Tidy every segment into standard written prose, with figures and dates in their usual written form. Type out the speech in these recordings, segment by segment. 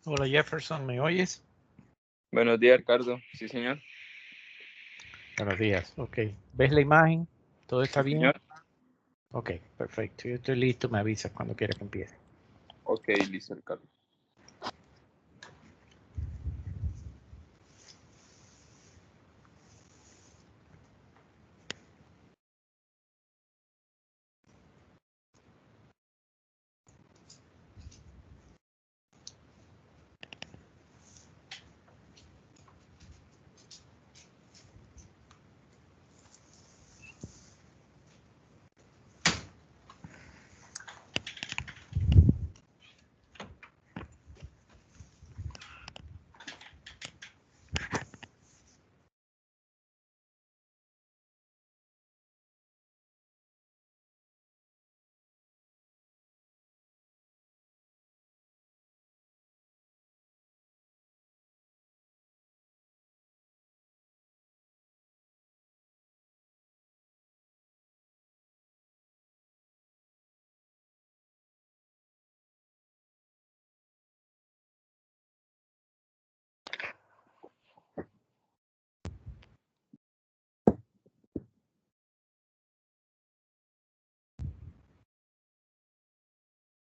Hola Jefferson, ¿me oyes? Buenos días, Ricardo. Sí, señor. Buenos días, ok. ¿Ves la imagen? ¿Todo está Sí, bien? señor. Ok, perfecto. Yo estoy listo, me avisas cuando quiera que empiece. Ok, listo, Ricardo.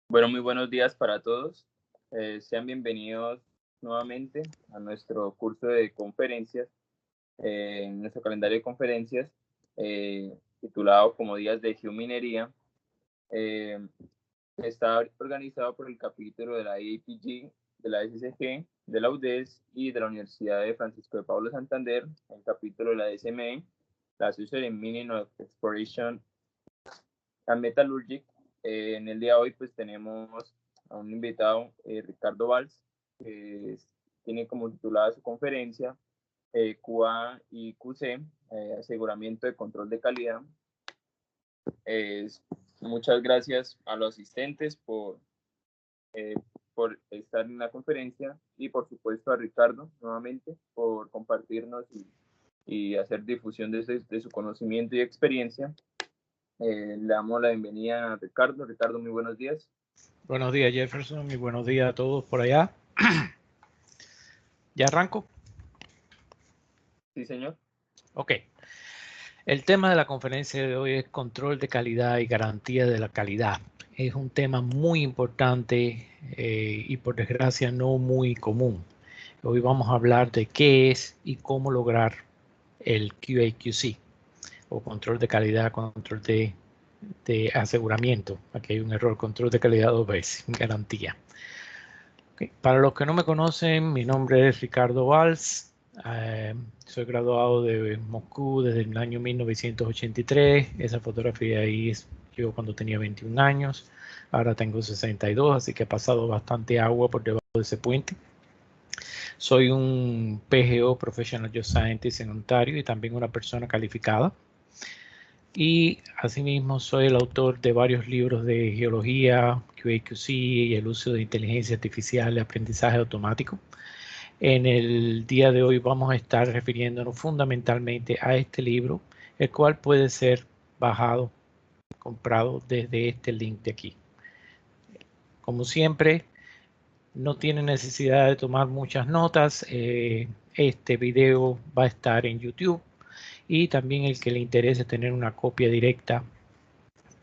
Bueno, muy buenos días para todos. Sean bienvenidos nuevamente a nuestro curso de conferencias, en nuestro calendario de conferencias, titulado como Días de Geominería. Está organizado por el capítulo de la IAPG, de la SCG, de la UDES y de la Universidad de Francisco de Pablo Santander, el capítulo de la SME, la Associated Mining of Exploration and Metallurgy. En el día de hoy pues tenemos a un invitado, Ricardo Valls, que tiene como titulada su conferencia QA y QC, aseguramiento de control de calidad. Muchas gracias a los asistentes por estar en la conferencia y por supuesto a Ricardo nuevamente por compartirnos y hacer difusión de su conocimiento y experiencia. Le damos la bienvenida a Ricardo. Ricardo, muy buenos días. Buenos días Jefferson y buenos días a todos por allá. ¿Ya arranco? Sí, señor. Ok. El tema de la conferencia de hoy es control de calidad y garantía de la calidad. Es un tema muy importante y por desgracia no muy común. Hoy vamos a hablar de qué es y cómo lograr el QA/QC o control de calidad, control de aseguramiento. Aquí hay un error, control de calidad dos veces, garantía. Okay. Para los que no me conocen, mi nombre es Ricardo Valls. Soy graduado de Moscú desde el año 1983. Esa fotografía ahí es yo cuando tenía 21 años. Ahora tengo 62, así que he pasado bastante agua por debajo de ese puente. Soy un PGO, Professional Geoscientist en Ontario, y también una persona calificada. Y asimismo soy el autor de varios libros de geología, QA/QC y el uso de inteligencia artificial y aprendizaje automático. En el día de hoy vamos a estar refiriéndonos fundamentalmente a este libro, el cual puede ser bajado, comprado desde este link de aquí. Como siempre, no tiene necesidad de tomar muchas notas. Este video va a estar en YouTube y también el que le interese tener una copia directa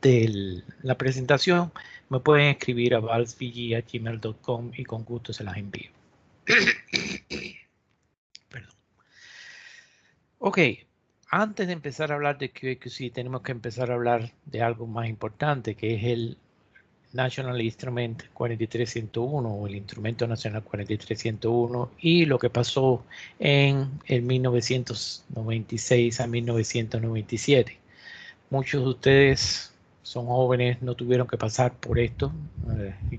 de la presentación, me pueden escribir a valsvg@gmail.com y con gusto se las envío. Perdón. Ok, antes de empezar a hablar de QA/QC, tenemos que empezar a hablar de algo más importante, que es el National Instrument 43101 o el Instrumento Nacional 43101 y lo que pasó en el 1996 a 1997. Muchos de ustedes son jóvenes, no tuvieron que pasar por esto.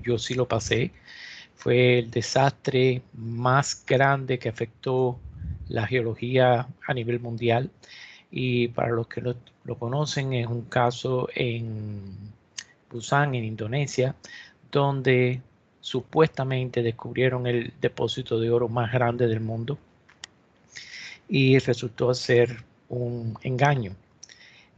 Yo sí lo pasé. Fue el desastre más grande que afectó la geología a nivel mundial. Y para los que no lo conocen, es un caso en Busan, en Indonesia, donde supuestamente descubrieron el depósito de oro más grande del mundo y resultó ser un engaño.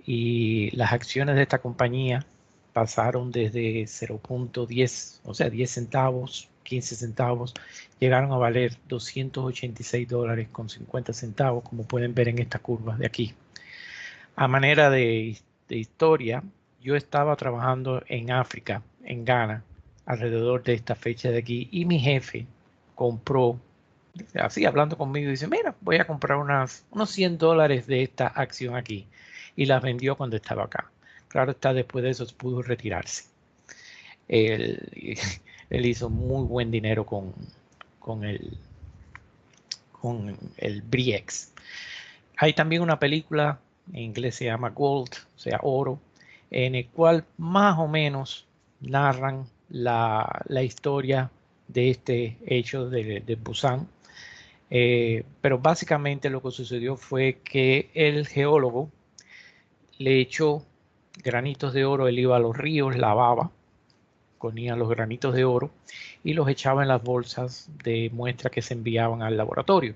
Y las acciones de esta compañía pasaron desde 0.10, o sea, 10 centavos 15 centavos, llegaron a valer $286.50, como pueden ver en esta curva de aquí. A manera de historia, yo estaba trabajando en África, en Ghana, alrededor de esta fecha de aquí, y mi jefe compró, así hablando conmigo, dice, mira, voy a comprar unos $100 de esta acción aquí, y las vendió cuando estaba acá. Claro está, después de eso pudo retirarse. Él hizo muy buen dinero con el BRIEX. Hay también una película, en inglés se llama Gold, o sea, oro, en el cual más o menos narran la historia de este hecho de Busan. Pero básicamente lo que sucedió fue que el geólogo le echó granitos de oro, él iba a los ríos, lavaba, ponía los granitos de oro y los echaba en las bolsas de muestra que se enviaban al laboratorio.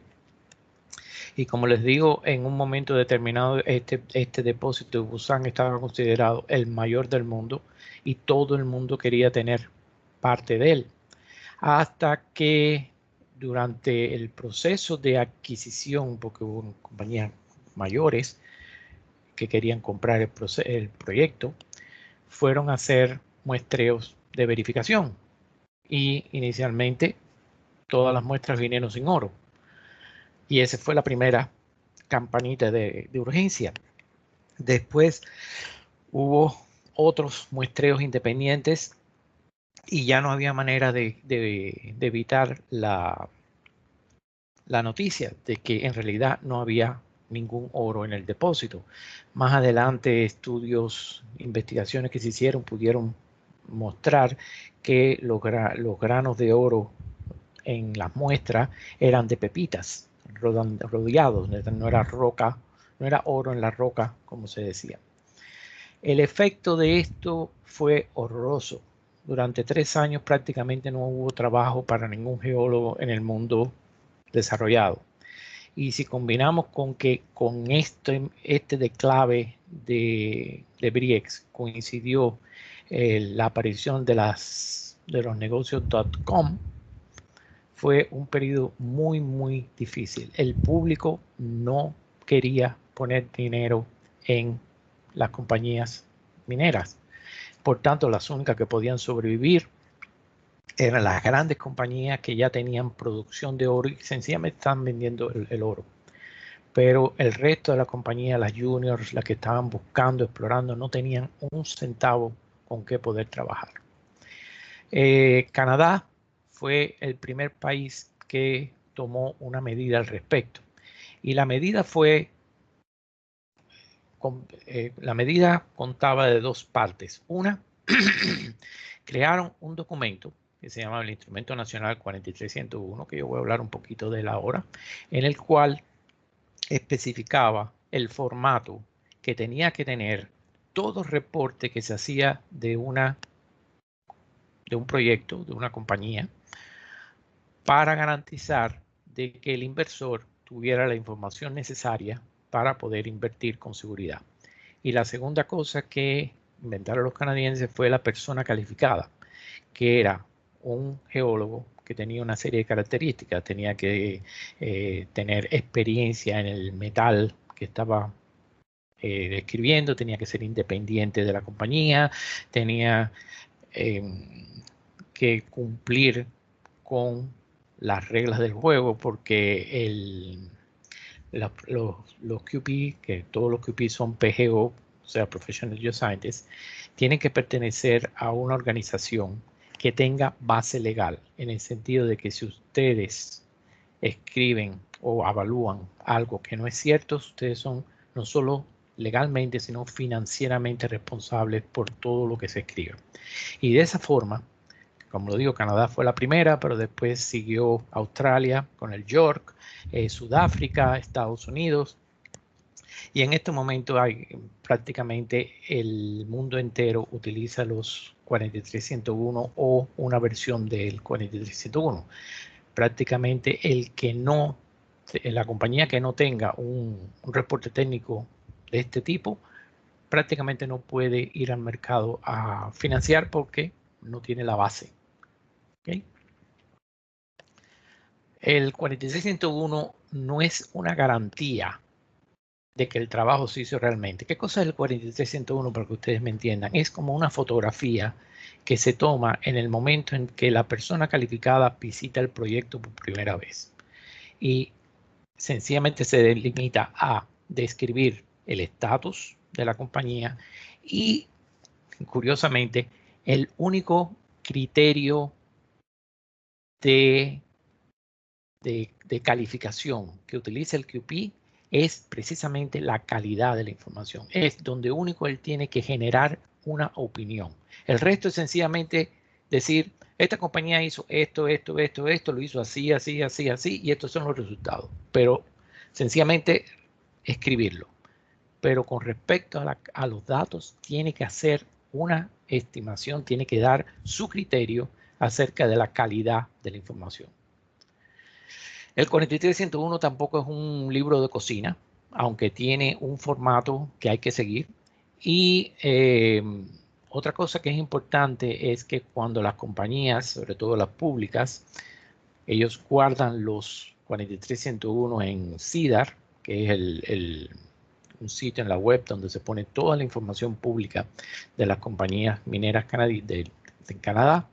Y como les digo, en un momento determinado este depósito de Busan estaba considerado el mayor del mundo y todo el mundo quería tener parte de él. Hasta que durante el proceso de adquisición, porque hubo compañías mayores que querían comprar el proyecto, fueron a hacer muestreos de verificación. Y inicialmente todas las muestras vinieron sin oro. Y esa fue la primera campanita de urgencia. Después hubo otros muestreos independientes y ya no había manera de evitar la noticia de que en realidad no había ningún oro en el depósito. Más adelante, estudios, investigaciones que se hicieron pudieron mostrar que los granos de oro en las muestras eran de pepitas rodeados, no era roca, no era oro en la roca como se decía. El efecto de esto fue horroroso. Durante 3 años prácticamente no hubo trabajo para ningún geólogo en el mundo desarrollado. Y si combinamos con que con este declave de BRIEX coincidió la aparición de los negocios .com, fue un periodo muy, muy difícil. El público no quería poner dinero en las compañías mineras. Por tanto, las únicas que podían sobrevivir eran las grandes compañías que ya tenían producción de oro y sencillamente estaban vendiendo el oro. Pero el resto de la compañía, las juniors, las que estaban buscando, explorando, no tenían un centavo con qué poder trabajar. Canadá fue el primer país que tomó una medida al respecto. Y la medida fue, la medida contaba de 2 partes. Una, crearon un documento que se llama el Instrumento Nacional 4301, que yo voy a hablar un poquito de él ahora, en el cual especificaba el formato que tenía que tener todo reporte que se hacía de un proyecto, de una compañía, para garantizar de que el inversor tuviera la información necesaria para poder invertir con seguridad. Y la segunda cosa que inventaron los canadienses fue la persona calificada, que era un geólogo que tenía una serie de características. Tenía que tener experiencia en el metal que estaba describiendo, tenía que ser independiente de la compañía, tenía que cumplir con las reglas del juego, porque los QP, que todos los QP son PGO, o sea, Professional Geoscientists, tienen que pertenecer a una organización que tenga base legal, en el sentido de que si ustedes escriben o evalúan algo que no es cierto, ustedes son no solo legalmente, sino financieramente responsables por todo lo que se escribe. Y de esa forma, como lo digo, Canadá fue la primera, pero después siguió Australia con el York, Sudáfrica, Estados Unidos. Y en este momento prácticamente el mundo entero utiliza los 4301 o una versión del 4301. Prácticamente la compañía que no tenga un reporte técnico de este tipo, prácticamente no puede ir al mercado a financiar porque no tiene la base. ¿Okay? El 46101 no es una garantía de que el trabajo se hizo realmente. ¿Qué cosa es el 43101 para que ustedes me entiendan? Es como una fotografía que se toma en el momento en que la persona calificada visita el proyecto por primera vez. Y sencillamente se limita a describir el estatus de la compañía y, curiosamente, el único criterio de calificación que utiliza el QP es precisamente la calidad de la información. Es donde único él tiene que generar una opinión. El resto es sencillamente decir, esta compañía hizo esto, lo hizo así, y estos son los resultados. Pero sencillamente escribirlo. Pero con respecto a los datos, tiene que hacer una estimación, tiene que dar su criterio acerca de la calidad de la información. El 43101 tampoco es un libro de cocina, aunque tiene un formato que hay que seguir. Y otra cosa que es importante es que cuando las compañías, sobre todo las públicas, ellos guardan los 43101 en CIDAR, que es un sitio en la web donde se pone toda la información pública de las compañías mineras de Canadá.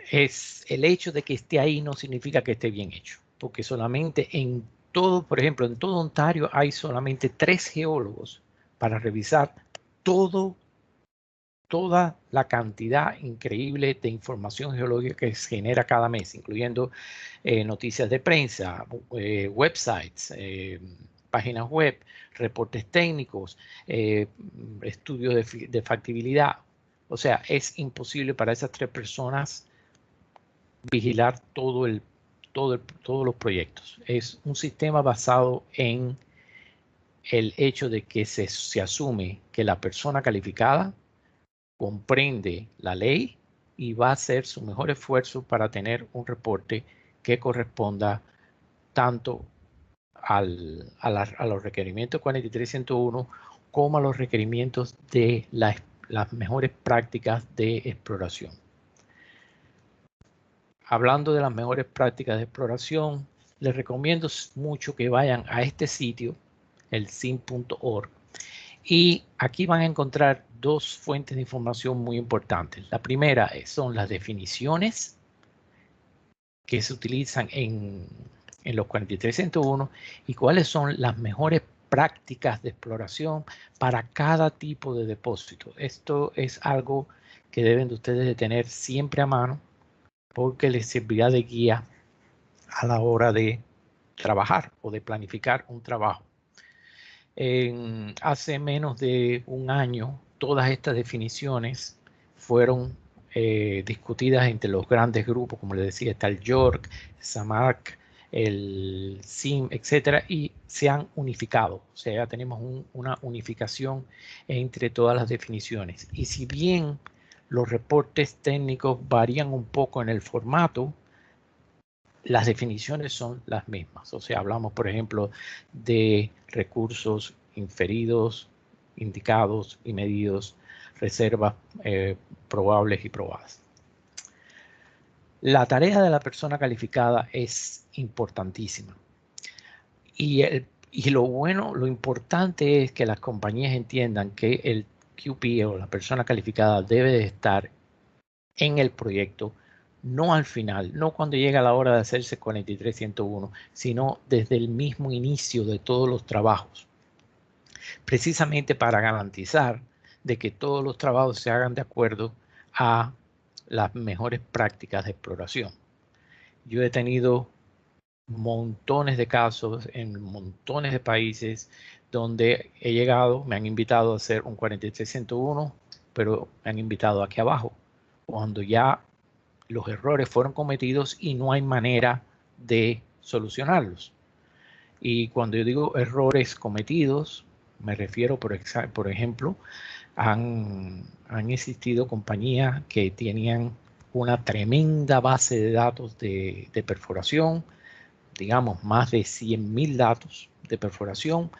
Es el hecho de que esté ahí no significa que esté bien hecho, porque solamente en todo, por ejemplo, en todo Ontario hay solamente 3 geólogos para revisar toda la cantidad increíble de información geológica que se genera cada mes, incluyendo noticias de prensa, websites, páginas web, reportes técnicos, estudios de factibilidad. O sea, es imposible para esas 3 personas vigilar todos los proyectos. Es un sistema basado en el hecho de que se asume que la persona calificada comprende la ley y va a hacer su mejor esfuerzo para tener un reporte que corresponda tanto a los requerimientos 43101 como a los requerimientos de las mejores prácticas de exploración. Hablando de las mejores prácticas de exploración, les recomiendo mucho que vayan a este sitio, el CIM.org, y aquí van a encontrar 2 fuentes de información muy importantes. La primera son las definiciones que se utilizan en los 43101 y cuáles son las mejores prácticas de exploración para cada tipo de depósito. Esto es algo que deben de ustedes de tener siempre a mano, porque les servirá de guía a la hora de trabajar o de planificar un trabajo. Hace menos de un año, todas estas definiciones fueron discutidas entre los grandes grupos, como les decía, está el JORC, SAMARC, el CIM, etcétera, y se han unificado. O sea, ya tenemos una unificación entre todas las definiciones. Y si bien los reportes técnicos varían un poco en el formato, las definiciones son las mismas. O sea, hablamos, por ejemplo, de recursos inferidos, indicados y medidos, reservas probables y probadas. La tarea de la persona calificada es importantísima. Y lo importante es que las compañías entiendan que el QP o la persona calificada debe de estar en el proyecto, no al final, no cuando llega la hora de hacerse 43101, sino desde el mismo inicio de todos los trabajos, precisamente para garantizar de que todos los trabajos se hagan de acuerdo a las mejores prácticas de exploración. Yo he tenido montones de casos en montones de países donde he llegado, me han invitado a hacer un 43101, pero me han invitado aquí abajo, cuando ya los errores fueron cometidos y no hay manera de solucionarlos. Y cuando yo digo errores cometidos, me refiero, por ejemplo, han existido compañías que tenían una tremenda base de datos de perforación, digamos más de 100,000 datos de perforación,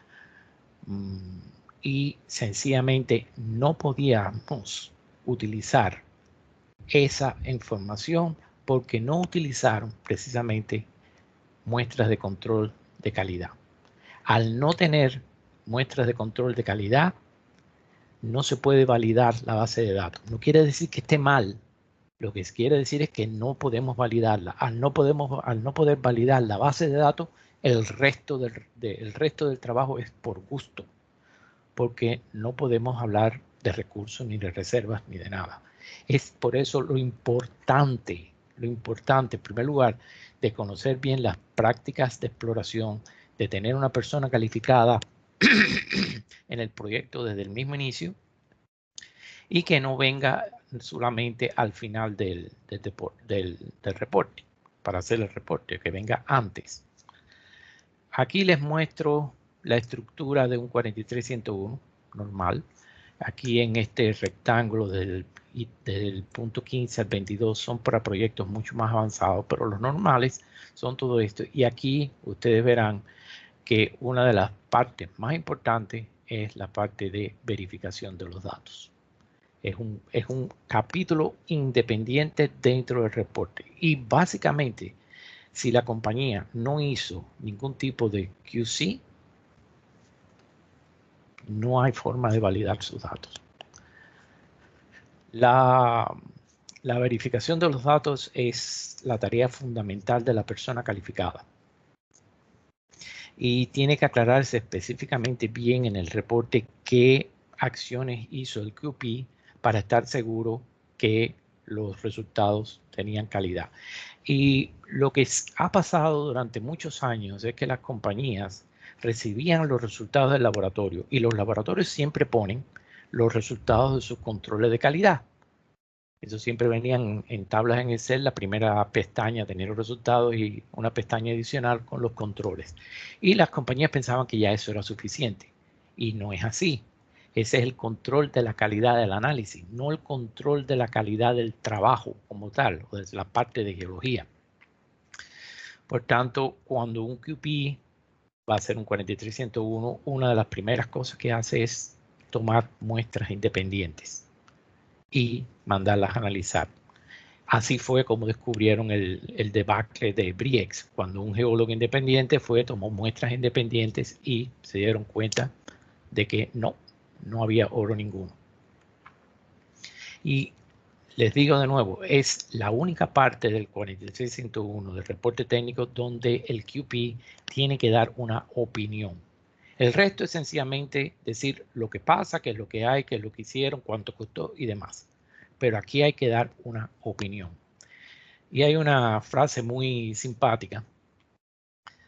y sencillamente no podíamos utilizar esa información porque no utilizaron precisamente muestras de control de calidad. Al no tener muestras de control de calidad, no se puede validar la base de datos. No quiere decir que esté mal. Lo que quiere decir es que no podemos validarla. Al no poder validar la base de datos, el resto del trabajo es por gusto, porque no podemos hablar de recursos, ni de reservas, ni de nada. Es por eso lo importante, en primer lugar, de conocer bien las prácticas de exploración, de tener una persona calificada en el proyecto desde el mismo inicio y que no venga solamente al final del reporte, para hacer el reporte, que venga antes. Aquí les muestro la estructura de un 43101 normal. Aquí en este rectángulo del punto 15 al 22 son para proyectos mucho más avanzados, pero los normales son todo esto. Y aquí ustedes verán que una de las partes más importantes es la parte de verificación de los datos. Es un capítulo independiente dentro del reporte. Y básicamente, si la compañía no hizo ningún tipo de QC, no hay forma de validar sus datos. La verificación de los datos es la tarea fundamental de la persona calificada. Y tiene que aclararse específicamente bien en el reporte qué acciones hizo el QP para estar seguro que los resultados tenían calidad. Y lo que ha pasado durante muchos años es que las compañías recibían los resultados del laboratorio y los laboratorios siempre ponen los resultados de sus controles de calidad. Eso siempre venían en tablas en Excel, la primera pestaña tenía los resultados y una pestaña adicional con los controles. Y las compañías pensaban que ya eso era suficiente. Y no es así. Ese es el control de la calidad del análisis, no el control de la calidad del trabajo como tal, o de la parte de geología. Por tanto, cuando un QP va a ser un 43101, una de las primeras cosas que hace es tomar muestras independientes y mandarlas a analizar. Así fue como descubrieron el debacle de Briex, cuando un geólogo independiente tomó muestras independientes y se dieron cuenta de que no había oro ninguno. Y les digo de nuevo, es la única parte del 43101 del reporte técnico donde el QP tiene que dar una opinión. El resto es sencillamente decir lo que pasa, qué es lo que hay, qué es lo que hicieron, cuánto costó y demás. Pero aquí hay que dar una opinión. Y hay una frase muy simpática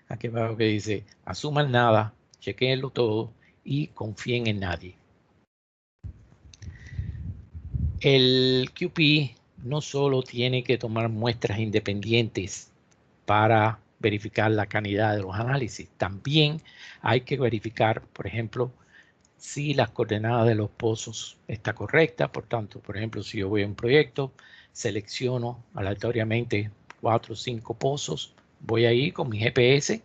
aquí abajo que dice: asuman nada, chequeenlo todo y confíen en nadie. El QP no solo tiene que tomar muestras independientes para verificar la calidad de los análisis, también hay que verificar, por ejemplo, si las coordenadas de los pozos está correcta. Por tanto, por ejemplo, si yo voy a un proyecto, selecciono aleatoriamente 4 o 5 pozos, voy ahí con mi GPS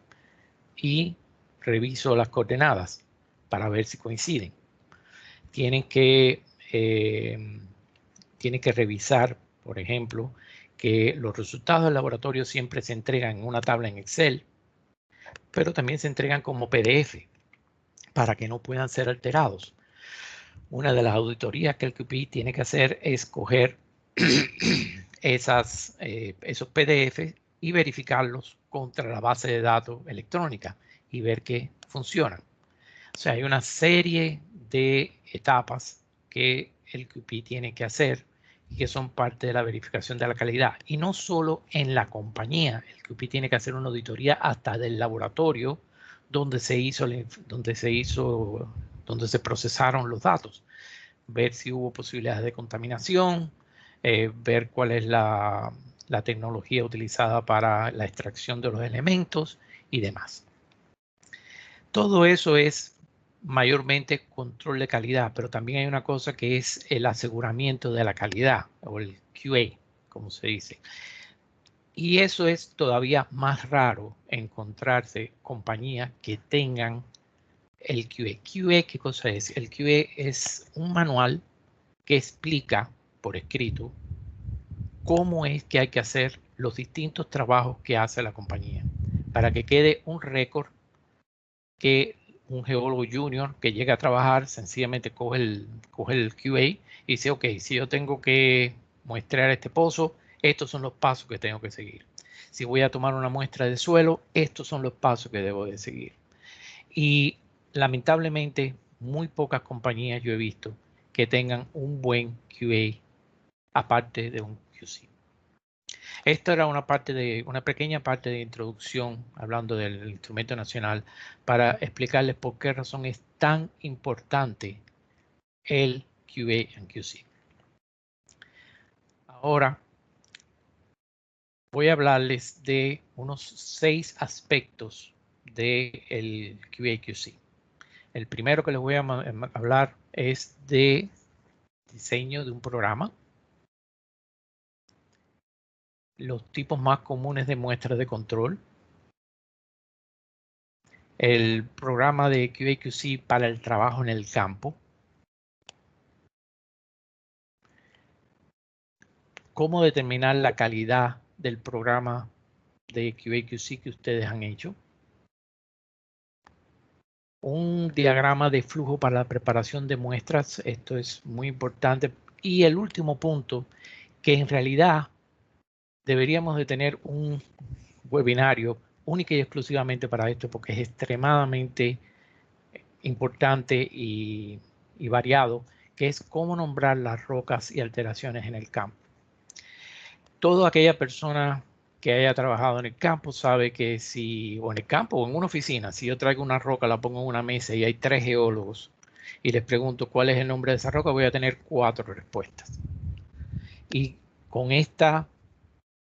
y reviso las coordenadas para ver si coinciden. Tienen que revisar, por ejemplo, que los resultados del laboratorio siempre se entregan en una tabla en Excel, pero también se entregan como PDF para que no puedan ser alterados. Una de las auditorías que el QP tiene que hacer es coger esos PDF y verificarlos contra la base de datos electrónica y ver que funcionan. O sea, hay una serie de etapas que el QP tiene que hacer y que son parte de la verificación de la calidad. Y no solo en la compañía, el QP tiene que hacer una auditoría hasta del laboratorio donde se procesaron los datos, ver si hubo posibilidades de contaminación, ver cuál es la tecnología utilizada para la extracción de los elementos y demás. Todo eso es mayormente control de calidad, pero también hay una cosa que es el aseguramiento de la calidad, o el QA, como se dice. Y eso es todavía más raro encontrarse compañías que tengan el QA. QA, ¿qué cosa es? El QA es un manual que explica por escrito cómo es que hay que hacer los distintos trabajos que hace la compañía, para que quede un récord que un geólogo junior que llega a trabajar sencillamente coge el QA y dice, ok, si yo tengo que muestrear este pozo, estos son los pasos que tengo que seguir. Si voy a tomar una muestra de suelo, estos son los pasos que debo de seguir. Y lamentablemente, muy pocas compañías yo he visto que tengan un buen QA aparte de un QC. Esto era una pequeña parte de introducción, hablando del instrumento nacional, para explicarles por qué razón es tan importante el QA and QC. Ahora voy a hablarles de unos 6 aspectos del QA y QC. El primero que les voy a hablar es de diseño de un programa, los tipos más comunes de muestras de control, el programa de QA/QC para el trabajo en el campo, cómo determinar la calidad del programa de QA/QC que ustedes han hecho, un diagrama de flujo para la preparación de muestras, esto es muy importante, y el último punto, que en realidad deberíamos de tener un webinario única y exclusivamente para esto, porque es extremadamente importante y variado, que es cómo nombrar las rocas y alteraciones en el campo. Toda aquella persona que haya trabajado en el campo sabe que o en el campo o en una oficina, si yo traigo una roca, la pongo en una mesa y hay 3 geólogos y les pregunto cuál es el nombre de esa roca, voy a tener 4 respuestas. Y con esta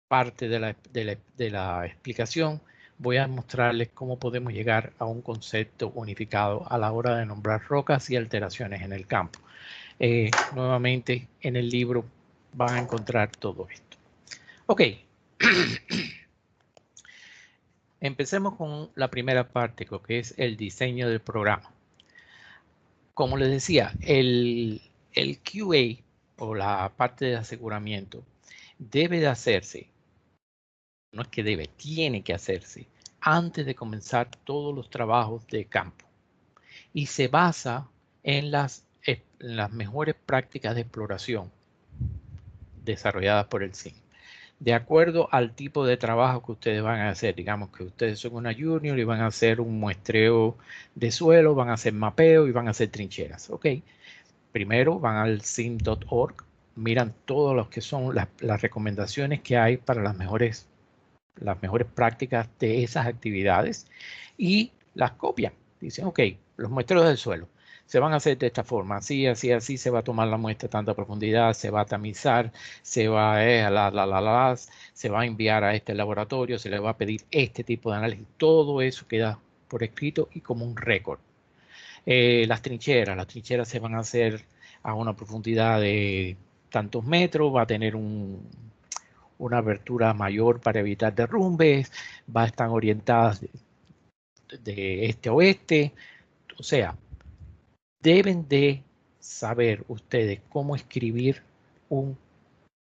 parte de la explicación voy a mostrarles cómo podemos llegar a un concepto unificado a la hora de nombrar rocas y alteraciones en el campo. Nuevamente en el libro van a encontrar todo esto. Ok. Empecemos con la primera parte, que es el diseño del programa. Como les decía, el QA o la parte de aseguramiento debe de hacerse, no es que debe, tiene que hacerse antes de comenzar todos los trabajos de campo. Y se basa en las mejores prácticas de exploración desarrolladas por el CIN. De acuerdo al tipo de trabajo que ustedes van a hacer, digamos que ustedes son una junior y van a hacer un muestreo de suelo, van a hacer mapeo y van a hacer trincheras. Ok, primero van al sim.org, miran todos los que son las recomendaciones que hay para las mejores prácticas de esas actividades y las copian. Dicen, ok, los muestreos del suelo se van a hacer de esta forma, así, así, así, se va a tomar la muestra a tanta profundidad, se va a tamizar, se va se va a enviar a este laboratorio, se le va a pedir este tipo de análisis. Todo eso queda por escrito y como un récord. Las trincheras se van a hacer a una profundidad de tantos metros, va a tener una abertura mayor para evitar derrumbes, va a estar orientadas de este a oeste, o sea, deben de saber ustedes cómo escribir un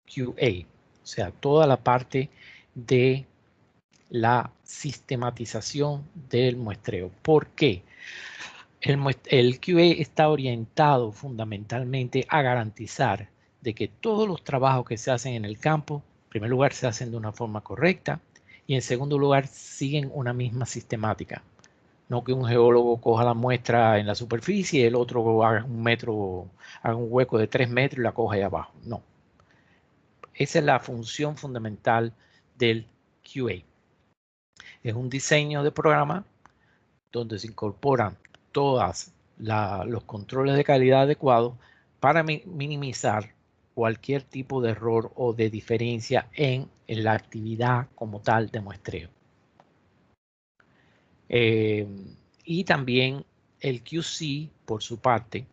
QA, o sea, toda la parte de la sistematización del muestreo. ¿Por qué? El QA está orientado fundamentalmente a garantizar de que todos los trabajos que se hacen en el campo, en primer lugar, se hacen de una forma correcta y en segundo lugar, siguen una misma sistemática. No que un geólogo coja la muestra en la superficie y el otro haga un hueco de 3 metros y la coja ahí abajo. No. Esa es la función fundamental del QA. Es un diseño de programa donde se incorporan todos los controles de calidad adecuados para minimizar cualquier tipo de error o de diferencia en la actividad como tal de muestreo. Y también el QC, por su parte,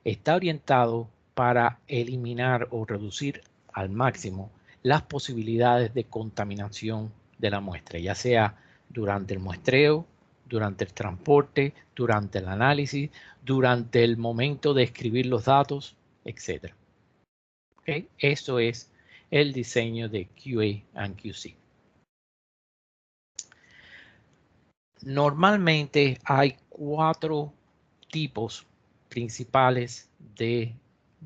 está orientado para eliminar o reducir al máximo las posibilidades de contaminación de la muestra, ya sea durante el muestreo, durante el transporte, durante el análisis, durante el momento de escribir los datos, etc. ¿Okay? Eso es el diseño de QA and QC. Normalmente hay 4 tipos principales de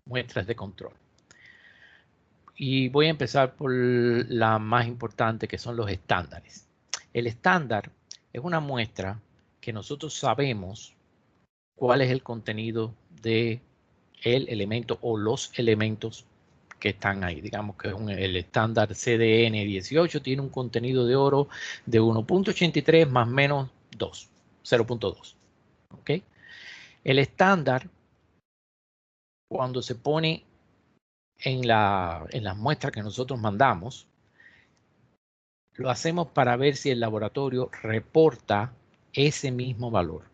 muestras de control. Y voy a empezar por la más importante, que son los estándares. El estándar es una muestra que nosotros sabemos cuál es el contenido del elemento o los elementos que están ahí. Digamos que el estándar CDN18 tiene un contenido de oro de 1.83 más menos 2, 0.2. ¿Ok? El estándar, cuando se pone en las muestras que nosotros mandamos, lo hacemos para ver si el laboratorio reporta ese mismo valor.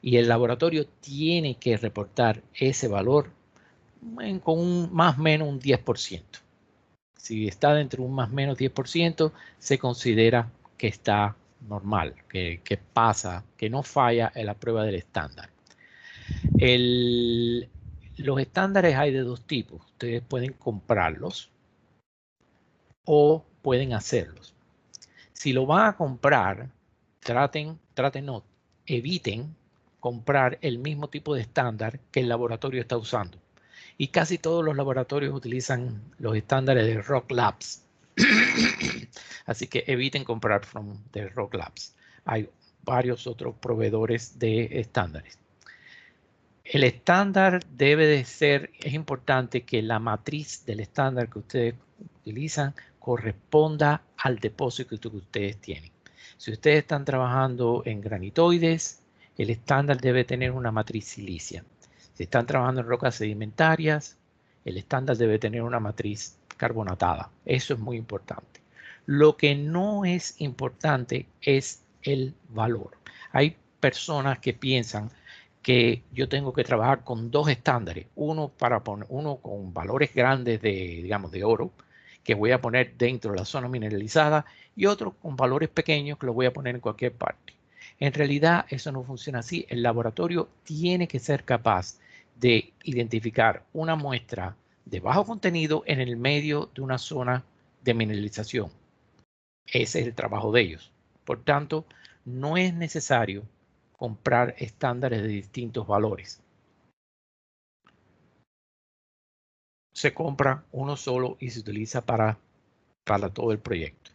Y el laboratorio tiene que reportar ese valor con un más o menos un 10%. Si está dentro de un más o menos 10%, se considera que está normal, que pasa, que no falla en la prueba del estándar. Los estándares hay de 2 tipos. Ustedes pueden comprarlos o pueden hacerlos. Si lo van a comprar, eviten comprar el mismo tipo de estándar que el laboratorio está usando. Y casi todos los laboratorios utilizan los estándares de Rock Labs. Así que eviten comprar de Rock Labs. Hay varios otros proveedores de estándares. El estándar debe de ser, es importante que la matriz del estándar que ustedes utilizan corresponda al depósito que ustedes tienen. Si ustedes están trabajando en granitoides, el estándar debe tener una matriz silicia. Si están trabajando en rocas sedimentarias, el estándar debe tener una matriz carbonatada. Eso es muy importante. Lo que no es importante es el valor. Hay personas que piensan que yo tengo que trabajar con 2 estándares, uno con valores grandes de, digamos, de oro, que voy a poner dentro de la zona mineralizada, y otro con valores pequeños que lo voy a poner en cualquier parte. En realidad eso no funciona así. El laboratorio tiene que ser capaz de identificar una muestra de bajo contenido en el medio de una zona de mineralización. Ese es el trabajo de ellos. Por tanto, no es necesario comprar estándares de distintos valores. Se compra uno solo y se utiliza para todo el proyecto.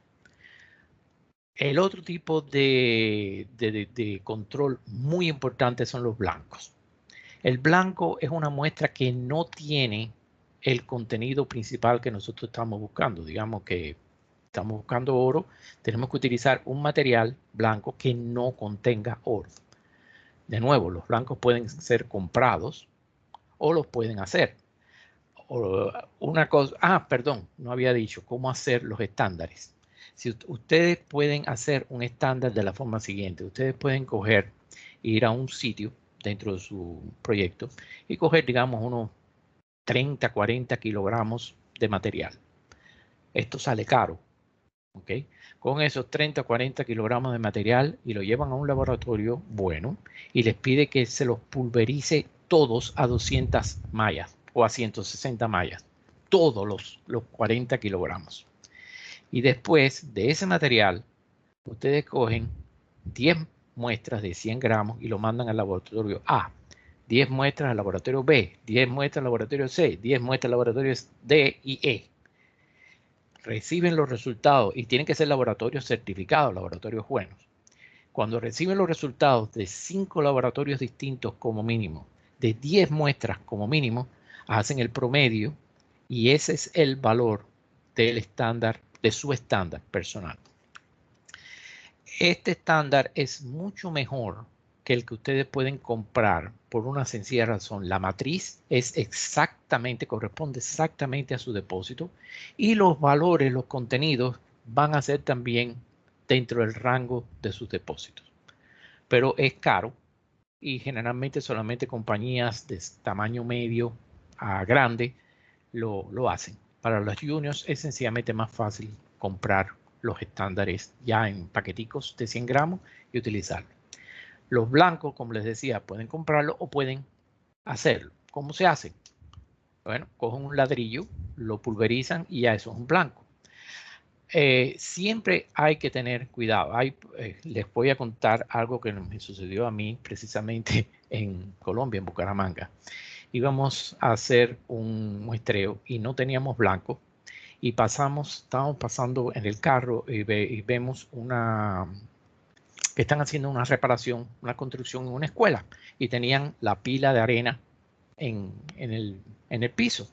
El otro tipo de control muy importante son los blancos. El blanco es una muestra que no tiene el contenido principal que nosotros estamos buscando. Digamos que estamos buscando oro, tenemos que utilizar un material blanco que no contenga oro. De nuevo, los blancos pueden ser comprados o los pueden hacer. Una cosa, perdón, no había dicho cómo hacer los estándares. Si ustedes pueden hacer un estándar de la forma siguiente, ustedes pueden ir a un sitio dentro de su proyecto y coger, digamos, unos 30, 40 kilogramos de material. Esto sale caro, ¿ok? Con esos 30, 40 kilogramos de material y lo llevan a un laboratorio bueno y les pide que se los pulverice todos a 200 mallas o a 160 mallas, todos los 40 kilogramos. Y después de ese material, ustedes cogen 10 muestras de 100 gramos y lo mandan al laboratorio A, 10 muestras al laboratorio B, 10 muestras al laboratorio C, 10 muestras al laboratorio D y E. Reciben los resultados y tienen que ser laboratorios certificados, laboratorios buenos. Cuando reciben los resultados de 5 laboratorios distintos como mínimo, de 10 muestras como mínimo, hacen el promedio y ese es el valor del estándar, de su estándar personal. Este estándar es mucho mejor que el que ustedes pueden comprar por una sencilla razón. La matriz corresponde exactamente a su depósito y los valores, los contenidos van a ser también dentro del rango de sus depósitos. Pero es caro y generalmente solamente compañías de tamaño medio a grande lo hacen. Para los juniors es sencillamente más fácil comprar los estándares ya en paqueticos de 100 gramos y utilizarlo. Los blancos, como les decía, pueden comprarlo o pueden hacerlo. ¿Cómo se hace? Bueno, cogen un ladrillo, lo pulverizan y ya eso es un blanco. Siempre hay que tener cuidado. Les voy a contar algo que me sucedió a mí precisamente en Colombia, en Bucaramanga. Íbamos a hacer un muestreo y no teníamos blanco y estábamos pasando en el carro y vemos que están haciendo una reparación, una construcción en una escuela y tenían la pila de arena en el piso,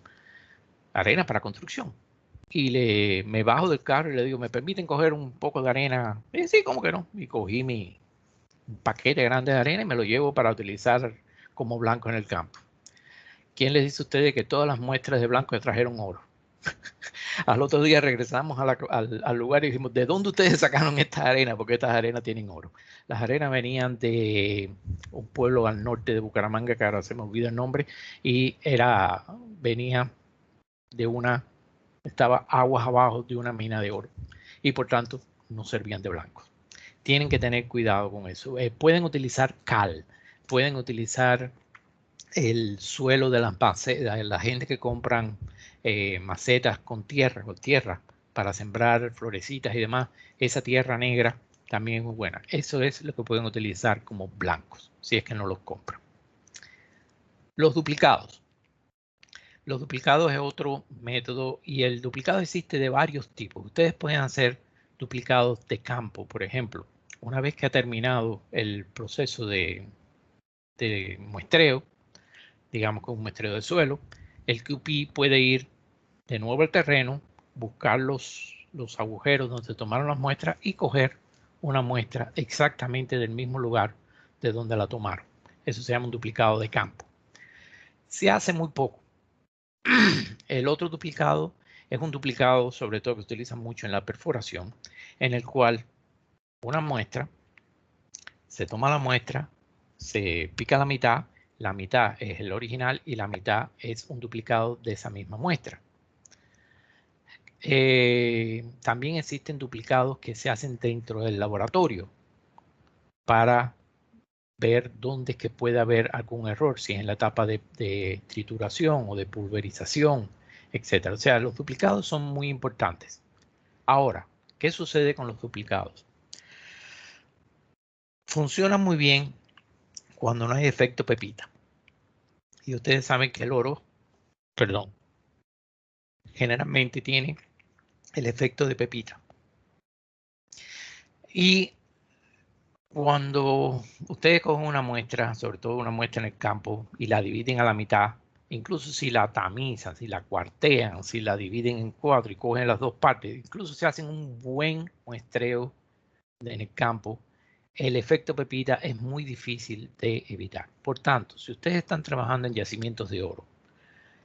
arena para construcción. Y me bajo del carro y le digo, ¿me permiten coger un poco de arena? Y sí, ¿cómo que no? Y cogí un paquete grande de arena y me lo llevo para utilizar como blanco en el campo. ¿Quién les dice a ustedes que todas las muestras de blanco trajeron oro? Al otro día regresamos al lugar y dijimos, ¿de dónde ustedes sacaron esta arena? Porque estas arenas tienen oro. Las arenas venían de un pueblo al norte de Bucaramanga, que ahora se me olvida el nombre, y venía de estaba aguas abajo de una mina de oro y por tanto no servían de blanco. Tienen que tener cuidado con eso. Pueden utilizar cal, pueden utilizar el suelo de las macetas, la gente que compran macetas con tierra para sembrar florecitas y demás, esa tierra negra también es muy buena. Eso es lo que pueden utilizar como blancos, si es que no los compran. Los duplicados. Los duplicados es otro método y el duplicado existe de varios tipos. Ustedes pueden hacer duplicados de campo, por ejemplo. Una vez que ha terminado el proceso de muestreo, digamos con un muestreo de suelo, el QP puede ir de nuevo al terreno, buscar los agujeros donde se tomaron las muestras y coger una muestra exactamente del mismo lugar de donde la tomaron. Eso se llama un duplicado de campo. Se hace muy poco. El otro duplicado es un duplicado, sobre todo que se utiliza mucho en la perforación, en el cual una muestra, se toma la muestra, se pica la mitad es el original y la mitad es un duplicado de esa misma muestra. También existen duplicados que se hacen dentro del laboratorio para ver dónde es que puede haber algún error, si es en la etapa de trituración o de pulverización, etc. O sea, los duplicados son muy importantes. Ahora, ¿qué sucede con los duplicados? Funcionan muy bien cuando no hay efecto pepita. Y ustedes saben que el oro, generalmente tiene el efecto de pepita. Y cuando ustedes cogen una muestra, sobre todo una muestra en el campo, y la dividen a la mitad, incluso si la tamizan, si la cuartean, si la dividen en 4 y cogen las dos partes, incluso si hacen un buen muestreo en el campo, el efecto pepita es muy difícil de evitar. Por tanto, si ustedes están trabajando en yacimientos de oro,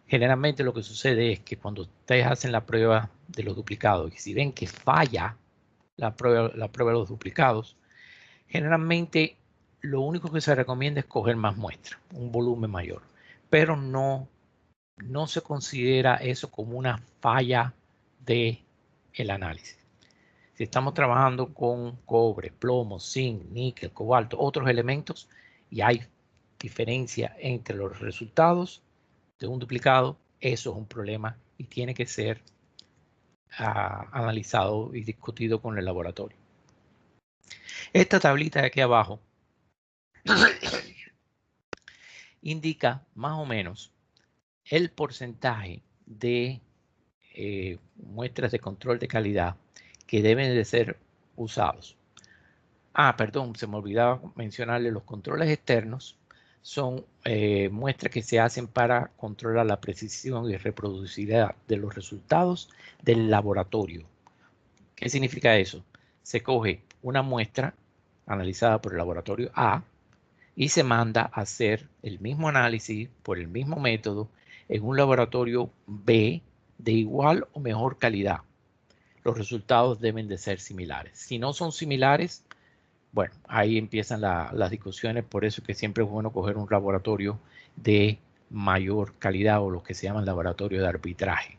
generalmente lo que sucede es que cuando ustedes hacen la prueba de los duplicados y si ven que falla la prueba de los duplicados, generalmente lo único que se recomienda es coger más muestras, un volumen mayor, pero no se considera eso como una falla del análisis. Si estamos trabajando con cobre, plomo, zinc, níquel, cobalto, otros elementos y hay diferencia entre los resultados de un duplicado, eso es un problema y tiene que ser analizado y discutido con el laboratorio. Esta tablita de aquí abajo indica más o menos el porcentaje de muestras de control de calidad que deben de ser usados. Perdón, se me olvidaba mencionarle los controles externos. Son muestras que se hacen para controlar la precisión y reproducibilidad de los resultados del laboratorio. ¿Qué significa eso? Se coge una muestra analizada por el laboratorio A y se manda a hacer el mismo análisis por el mismo método en un laboratorio B de igual o mejor calidad. Los resultados deben de ser similares. Si no son similares, bueno, ahí empiezan las discusiones, por eso es que siempre es bueno coger un laboratorio de mayor calidad o lo que se llama laboratorio de arbitraje.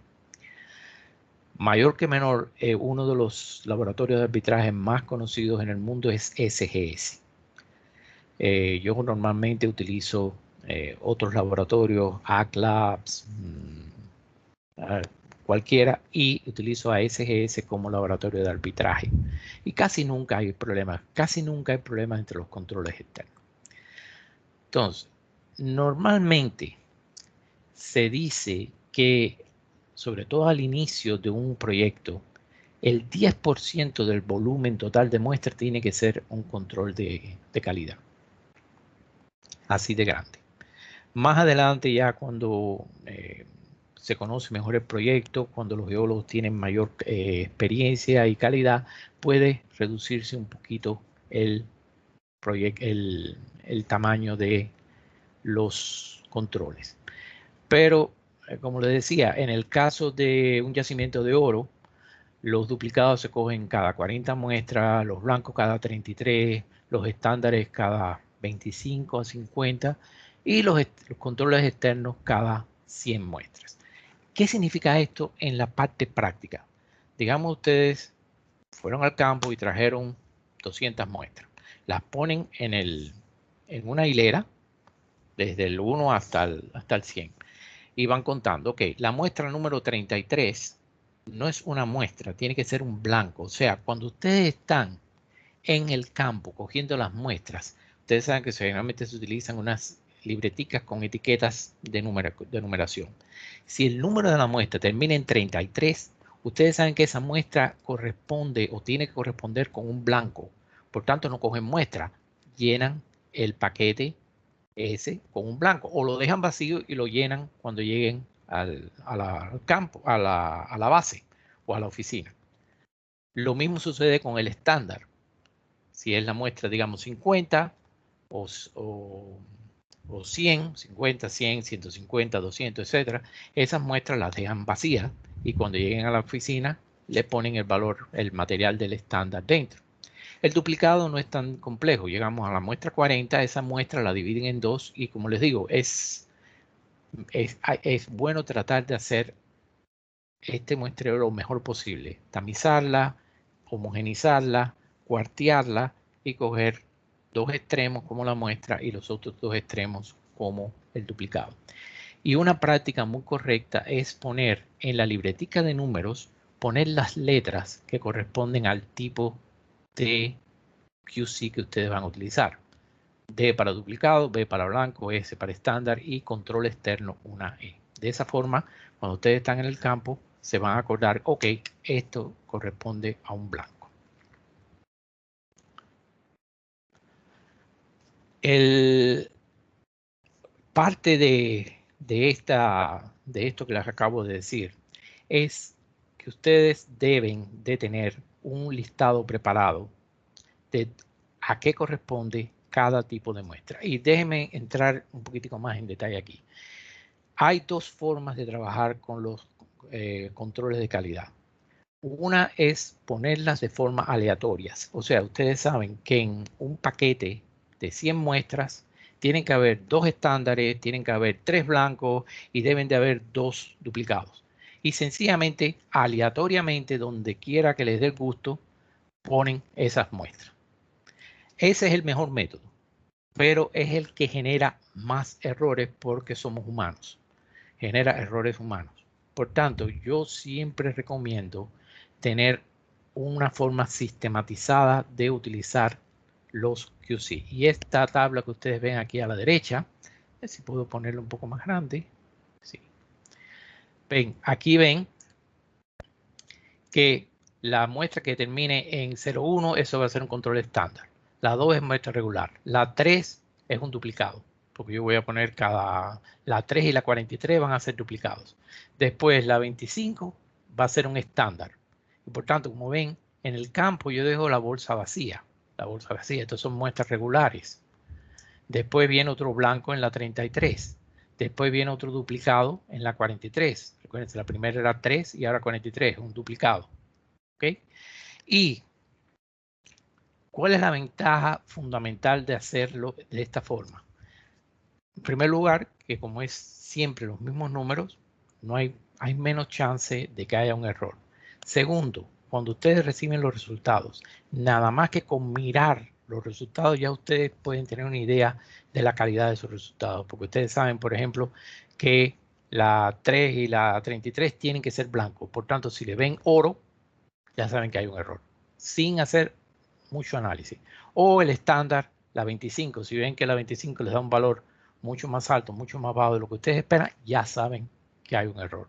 Mayor que menor, uno de los laboratorios de arbitraje más conocidos en el mundo es SGS. Yo normalmente utilizo otros laboratorios, ACLabs, cualquiera y utilizo a SGS como laboratorio de arbitraje. Y casi nunca hay problemas entre los controles externos. Entonces, normalmente se dice que, sobre todo al inicio de un proyecto, el 10% del volumen total de muestra tiene que ser un control de calidad. Así de grande. Más adelante, ya cuando se conoce mejor el proyecto, cuando los geólogos tienen mayor experiencia y calidad, puede reducirse un poquito el tamaño de los controles. Pero, como les decía, en el caso de un yacimiento de oro, los duplicados se cogen cada 40 muestras, los blancos cada 33, los estándares cada 25 a 50 y los controles externos cada 100 muestras. ¿Qué significa esto en la parte práctica? Digamos, ustedes fueron al campo y trajeron 200 muestras. Las ponen en una hilera desde el 1 hasta el 100 y van contando. Ok, la muestra número 33 no es una muestra, tiene que ser un blanco. O sea, cuando ustedes están en el campo cogiendo las muestras, ustedes saben que generalmente se utilizan unas libreticas con etiquetas de numeración. Si el número de la muestra termina en 33, ustedes saben que esa muestra corresponde o tiene que corresponder con un blanco. Por tanto, no cogen muestra, llenan el paquete ese con un blanco o lo dejan vacío y lo llenan cuando lleguen al campo, a la base o a la oficina. Lo mismo sucede con el estándar. Si es la muestra, digamos, 50 o 100, 50, 100, 150, 200, etc. Esas muestras las dejan vacías y cuando lleguen a la oficina le ponen el valor, el material del estándar dentro. El duplicado no es tan complejo. Llegamos a la muestra 40, esa muestra la dividen en dos y, como les digo, es bueno tratar de hacer este muestreo lo mejor posible. Tamizarla, homogenizarla, cuartearla y coger dos extremos como la muestra y los otros dos extremos como el duplicado. Y una práctica muy correcta es poner en la libretica de números, poner las letras que corresponden al tipo de QC que ustedes van a utilizar. D para duplicado, B para blanco, S para estándar y control externo una E. De esa forma, cuando ustedes están en el campo, se van a acordar, ok, esto corresponde a un blanco. Parte de esto que les acabo de decir es que ustedes deben de tener un listado preparado de a qué corresponde cada tipo de muestra. Y déjenme entrar un poquitico más en detalle aquí. Hay dos formas de trabajar con los controles de calidad. Una es ponerlas de forma aleatorias. O sea, ustedes saben que en un paquete de 100 muestras tienen que haber dos estándares, tienen que haber 3 blancos y deben de haber 2 duplicados. Y sencillamente, aleatoriamente, donde quiera que les dé el gusto, ponen esas muestras. Ese es el mejor método, pero es el que genera más errores porque somos humanos. Genera errores humanos. Por tanto, yo siempre recomiendo tener una forma sistematizada de utilizar los QC. Y esta tabla que ustedes ven aquí a la derecha, a ver si puedo ponerlo un poco más grande. Sí. Ven, aquí ven que la muestra que termine en 0,1, eso va a ser un control estándar. La 2 es muestra regular. La 3 es un duplicado, porque yo voy a poner la 3 y la 43 van a ser duplicados. Después la 25 va a ser un estándar. Y por tanto, como ven, en el campo yo dejo la bolsa vacía. La bolsa vacía, estas son muestras regulares. Después viene otro blanco en la 33. Después viene otro duplicado en la 43. Recuerden, la primera era 3 y ahora 43, un duplicado. ¿Ok? Y ¿cuál es la ventaja fundamental de hacerlo de esta forma? En primer lugar, que como es siempre los mismos números, hay menos chance de que haya un error. Segundo, cuando ustedes reciben los resultados, nada más que con mirar los resultados ya ustedes pueden tener una idea de la calidad de sus resultados, porque ustedes saben, por ejemplo, que la 3 y la 33 tienen que ser blancos. Por tanto, si le ven oro, ya saben que hay un error, sin hacer mucho análisis. O el estándar, la 25, si ven que la 25 les da un valor mucho más alto, mucho más bajo de lo que ustedes esperan, ya saben que hay un error.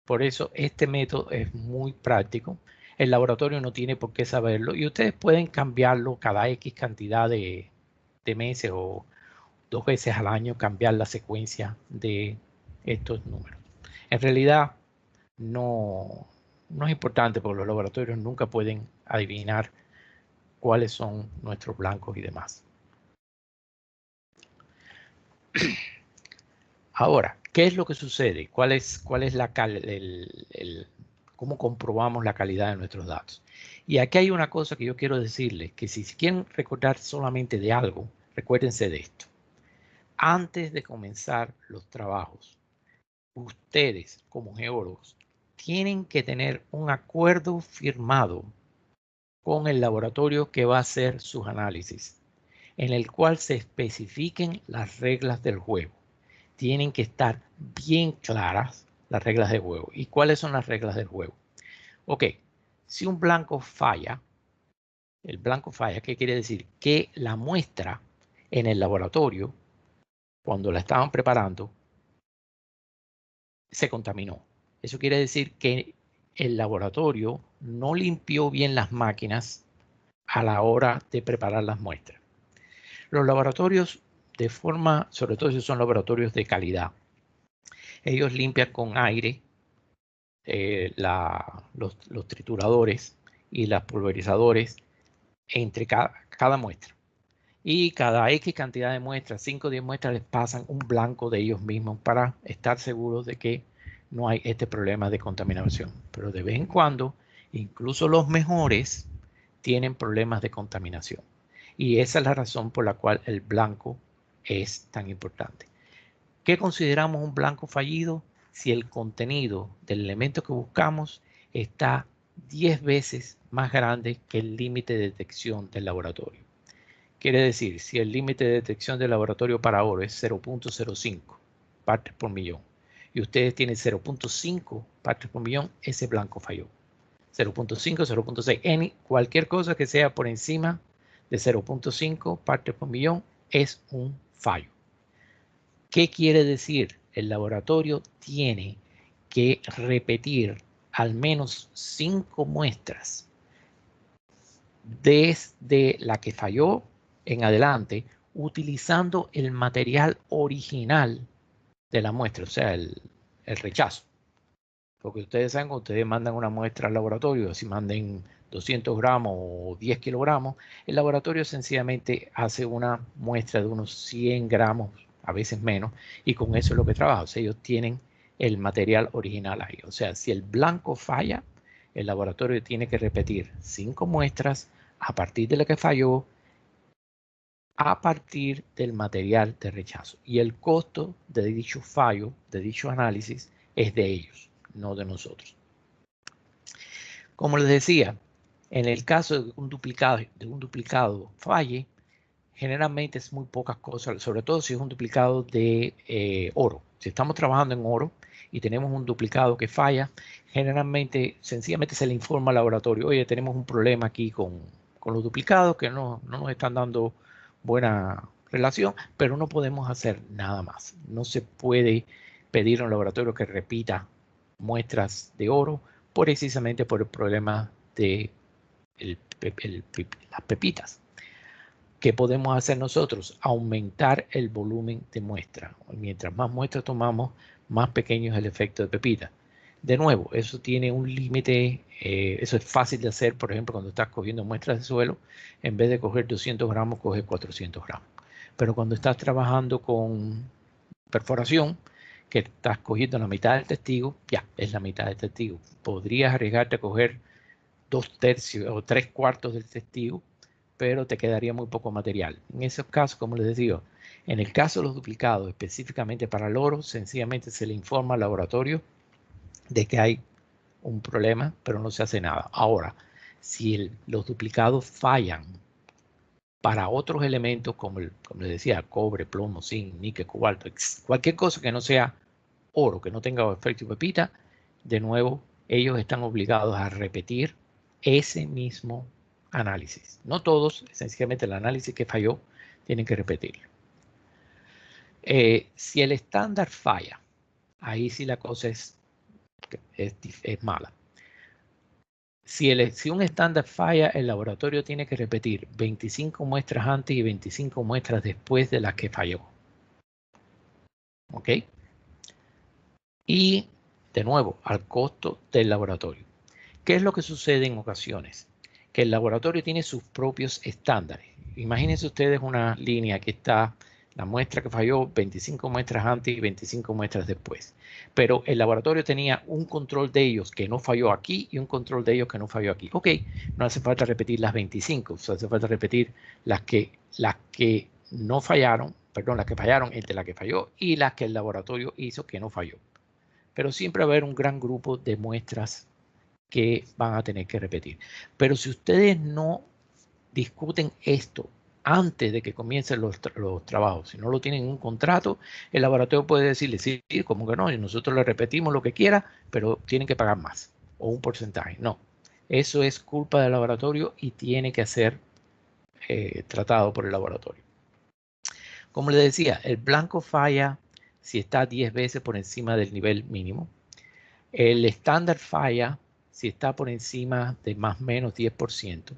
Por eso este método es muy práctico. El laboratorio no tiene por qué saberlo y ustedes pueden cambiarlo cada X cantidad de meses o 2 veces al año, cambiar la secuencia de estos números. En realidad no es importante porque los laboratorios nunca pueden adivinar cuáles son nuestros blancos y demás. Ahora, ¿qué es lo que sucede? ¿Cuál es cómo comprobamos la calidad de nuestros datos? Y aquí hay una cosa que yo quiero decirles, que si quieren recordar solamente de algo, recuérdense de esto. Antes de comenzar los trabajos, ustedes como geólogos tienen que tener un acuerdo firmado con el laboratorio que va a hacer sus análisis, en el cual se especifiquen las reglas del juego. Tienen que estar bien claras las reglas del juego. ¿Y cuáles son las reglas del juego? Ok, si un blanco falla, el blanco falla, ¿qué quiere decir? Que la muestra en el laboratorio, cuando la estaban preparando, se contaminó. Eso quiere decir que el laboratorio no limpió bien las máquinas a la hora de preparar las muestras. Los laboratorios de forma, sobre todo si son laboratorios de calidad, ellos limpian con aire los trituradores y los pulverizadores entre cada muestra. Y cada X cantidad de muestras, 5 o 10 muestras, les pasan un blanco de ellos mismos para estar seguros de que no hay este problema de contaminación. Pero de vez en cuando, incluso los mejores tienen problemas de contaminación. Y esa es la razón por la cual el blanco es tan importante. ¿Qué consideramos un blanco fallido? Si el contenido del elemento que buscamos está 10 veces más grande que el límite de detección del laboratorio. Quiere decir, si el límite de detección del laboratorio para oro es 0.05 partes por millón y ustedes tienen 0.5 partes por millón, ese blanco falló. 0.5, 0.6, en cualquier cosa que sea por encima de 0.5 partes por millón es un fallo. ¿Qué quiere decir? El laboratorio tiene que repetir al menos 5 muestras desde la que falló en adelante, utilizando el material original de la muestra, o sea, el rechazo. Porque ustedes saben, cuando ustedes mandan una muestra al laboratorio, si manden 200 gramos o 10 kilogramos, el laboratorio sencillamente hace una muestra de unos 100 gramos, a veces menos, y con eso es lo que trabaja. O sea, ellos tienen el material original ahí. O sea, si el blanco falla, el laboratorio tiene que repetir 5 muestras a partir de la que falló, a partir del material de rechazo. Y el costo de dicho fallo, de dicho análisis, es de ellos, no de nosotros. Como les decía, en el caso de un duplicado falle, generalmente es muy pocas cosas, sobre todo si es un duplicado de oro. Si estamos trabajando en oro y tenemos un duplicado que falla, generalmente, sencillamente se le informa al laboratorio, oye, tenemos un problema aquí con los duplicados que no nos están dando buena relación, pero no podemos hacer nada más. No se puede pedir a un laboratorio que repita muestras de oro precisamente por el problema de las pepitas. ¿Qué podemos hacer nosotros? Aumentar el volumen de muestra. Mientras más muestras tomamos, más pequeño es el efecto de pepita. De nuevo, eso tiene un límite, eso es fácil de hacer, por ejemplo, cuando estás cogiendo muestras de suelo, en vez de coger 200 gramos, coges 400 gramos. Pero cuando estás trabajando con perforación, que estás cogiendo la mitad del testigo, ya, es la mitad del testigo. Podrías arriesgarte a coger 2/3 o 3/4 del testigo, pero te quedaría muy poco material. En esos casos, como les digo, en el caso de los duplicados, específicamente para el oro, sencillamente se le informa al laboratorio de que hay un problema, pero no se hace nada. Ahora, si los duplicados fallan para otros elementos, como les decía, cobre, plomo, zinc, níquel, cobalto, cualquier cosa que no sea oro que no tenga efecto pepita, de nuevo, ellos están obligados a repetir ese mismo análisis. No todos, sencillamente el análisis que falló, tienen que repetirlo. Si el estándar falla, ahí sí la cosa es mala. Si un estándar falla, el laboratorio tiene que repetir 25 muestras antes y 25 muestras después de las que falló. ¿Ok? Y, de nuevo, al costo del laboratorio. ¿Qué es lo que sucede en ocasiones? Que el laboratorio tiene sus propios estándares. Imagínense ustedes una línea que está la muestra que falló 25 muestras antes y 25 muestras después. Pero el laboratorio tenía un control de ellos que no falló aquí y un control de ellos que no falló aquí. Ok, no hace falta repetir las 25, hace falta repetir las que no fallaron, perdón, las que fallaron entre la que falló y las que el laboratorio hizo que no falló. Pero siempre va a haber un gran grupo de muestras que van a tener que repetir. Pero si ustedes no discuten esto antes de que comiencen los trabajos, si no lo tienen en un contrato, el laboratorio puede decirle, sí, como que no, y nosotros le repetimos lo que quiera, pero tienen que pagar más, o un porcentaje. No, eso es culpa del laboratorio y tiene que ser tratado por el laboratorio. Como les decía, el blanco falla si está 10 veces por encima del nivel mínimo. El estándar falla si está por encima de más o menos 10%.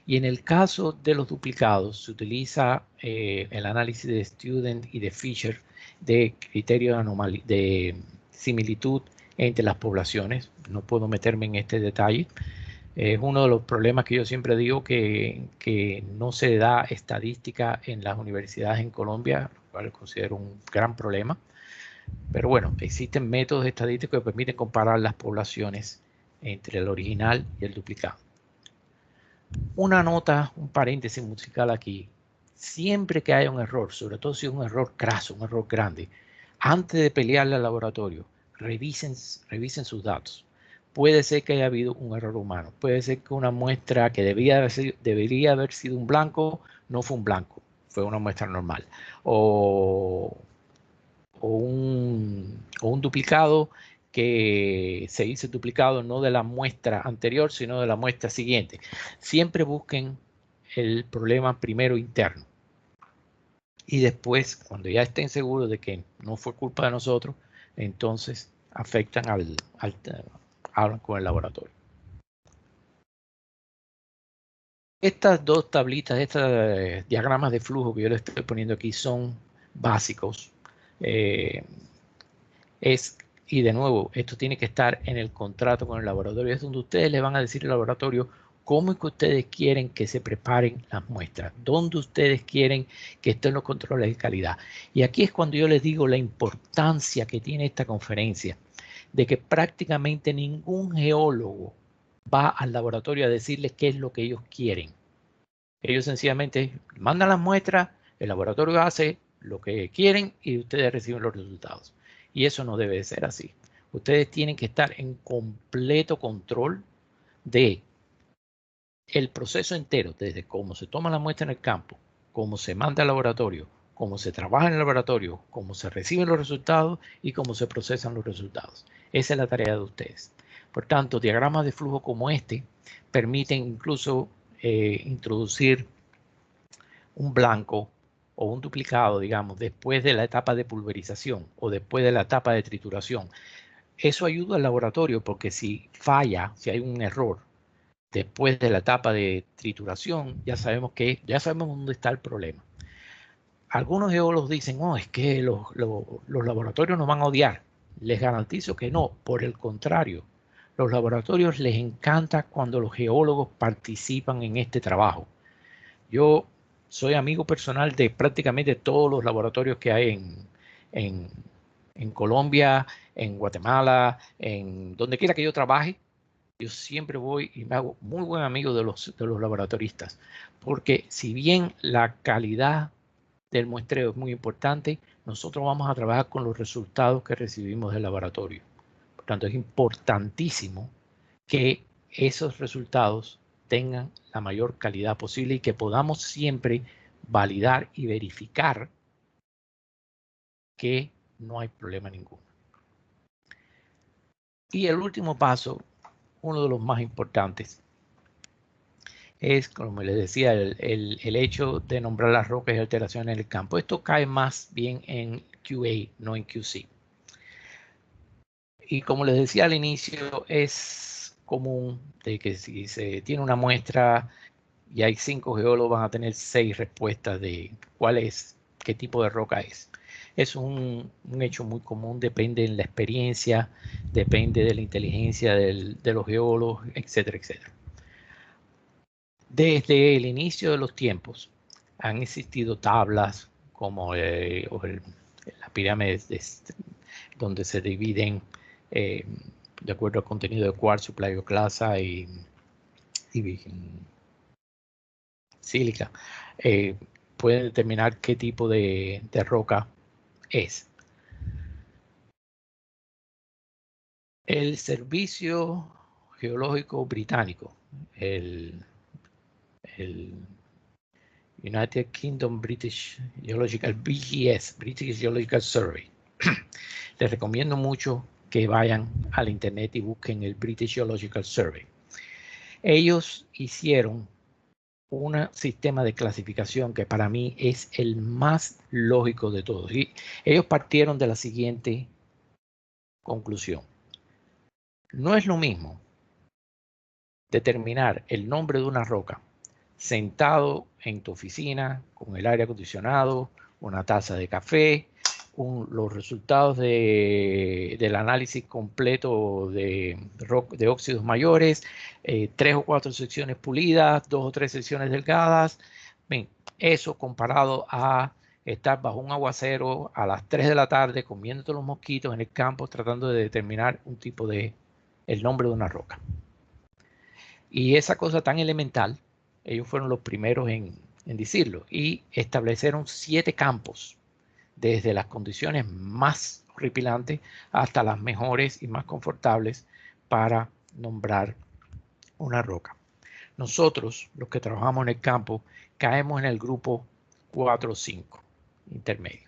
Y en el caso de los duplicados, se utiliza el análisis de Student y de Fisher de criterio de similitud entre las poblaciones. No puedo meterme en este detalle. Es uno de los problemas que yo siempre digo que no se da estadística en las universidades en Colombia, lo cual considero un gran problema. Pero bueno, existen métodos estadísticos que permiten comparar las poblaciones entre el original y el duplicado. Una nota, un paréntesis musical aquí. Siempre que haya un error, sobre todo si es un error craso, un error grande, antes de pelearle al laboratorio, revisen sus datos. Puede ser que haya habido un error humano. Puede ser que una muestra que debería haber sido un blanco, no fue un blanco, fue una muestra normal. O un duplicado que se hizo duplicado no de la muestra anterior, sino de la muestra siguiente. Siempre busquen el problema primero interno. Y después, cuando ya estén seguros de que no fue culpa de nosotros, entonces afectan hablan con el laboratorio. Estas dos tablitas, estos diagramas de flujo que yo les estoy poniendo aquí son básicos. Y de nuevo, esto tiene que estar en el contrato con el laboratorio. Es donde ustedes le van a decir al laboratorio cómo es que ustedes quieren que se preparen las muestras, dónde ustedes quieren que estén los controles de calidad. Y aquí es cuando yo les digo la importancia que tiene esta conferencia, de que prácticamente ningún geólogo va al laboratorio a decirles qué es lo que ellos quieren. Ellos sencillamente mandan las muestras, el laboratorio hace lo que quieren y ustedes reciben los resultados. Y eso no debe de ser así. Ustedes tienen que estar en completo control de el proceso entero, desde cómo se toma la muestra en el campo, cómo se manda al laboratorio, cómo se trabaja en el laboratorio, cómo se reciben los resultados y cómo se procesan los resultados. Esa es la tarea de ustedes. Por tanto, diagramas de flujo como este permiten incluso introducir un blanco o un duplicado, digamos, después de la etapa de pulverización o después de la etapa de trituración. Eso ayuda al laboratorio porque si falla, si hay un error después de la etapa de trituración, ya sabemos dónde está el problema. Algunos geólogos dicen, oh, es que los laboratorios nos van a odiar. Les garantizo que no, por el contrario. Los laboratorios les encanta cuando los geólogos participan en este trabajo. Yo soy amigo personal de prácticamente todos los laboratorios que hay en Colombia, en Guatemala, en donde quiera que yo trabaje. Yo siempre voy y me hago muy buen amigo de los laboratoristas, porque si bien la calidad del muestreo es muy importante, nosotros vamos a trabajar con los resultados que recibimos del laboratorio. Por tanto, es importantísimo que esos resultados tengan la mayor calidad posible y que podamos siempre validar y verificar que no hay problema ninguno. Y el último paso, uno de los más importantes, es, como les decía, el hecho de nombrar las rocas y alteraciones en el campo. Esto cae más bien en QA, no en QC. Y como les decía al inicio, es común de que si se tiene una muestra y hay 5 geólogos, van a tener 6 respuestas de cuál es, qué tipo de roca es. Es un hecho muy común, depende de la experiencia, depende de la inteligencia de los geólogos, etcétera, etcétera. Desde el inicio de los tiempos han existido tablas como la pirámide donde se dividen de acuerdo al contenido de cuarzo, plagioclasa y sílica. Pueden determinar qué tipo de roca es. El Servicio Geológico Británico, el United Kingdom British Geological, BGS, British Geological Survey. Les recomiendo mucho que vayan al internet y busquen el British Geological Survey. Ellos hicieron un sistema de clasificación que para mí es el más lógico de todos. Y ellos partieron de la siguiente conclusión. No es lo mismo determinar el nombre de una roca sentado en tu oficina con el aire acondicionado, una taza de café, los resultados del análisis completo de óxidos mayores, 3 o 4 secciones pulidas, 2 o 3 secciones delgadas. Bien, eso comparado a estar bajo un aguacero a las 3 de la tarde comiéndote los mosquitos en el campo tratando de determinar un tipo de el nombre de una roca. Y esa cosa tan elemental, ellos fueron los primeros en decirlo y establecieron 7 campos, desde las condiciones más horripilantes hasta las mejores y más confortables para nombrar una roca. Nosotros, los que trabajamos en el campo, caemos en el grupo 4 o 5, intermedio.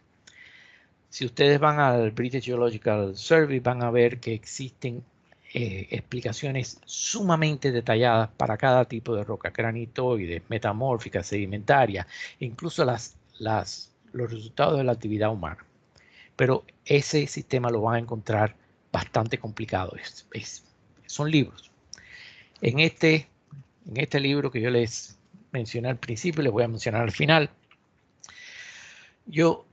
Si ustedes van al British Geological Survey, van a ver que existen explicaciones sumamente detalladas para cada tipo de roca, granitoides, metamórficas, sedimentarias, incluso los resultados de la actividad humana. Pero ese sistema lo van a encontrar bastante complicado. Son libros. En este libro que yo les mencioné al principio, les voy a mencionar al final, yo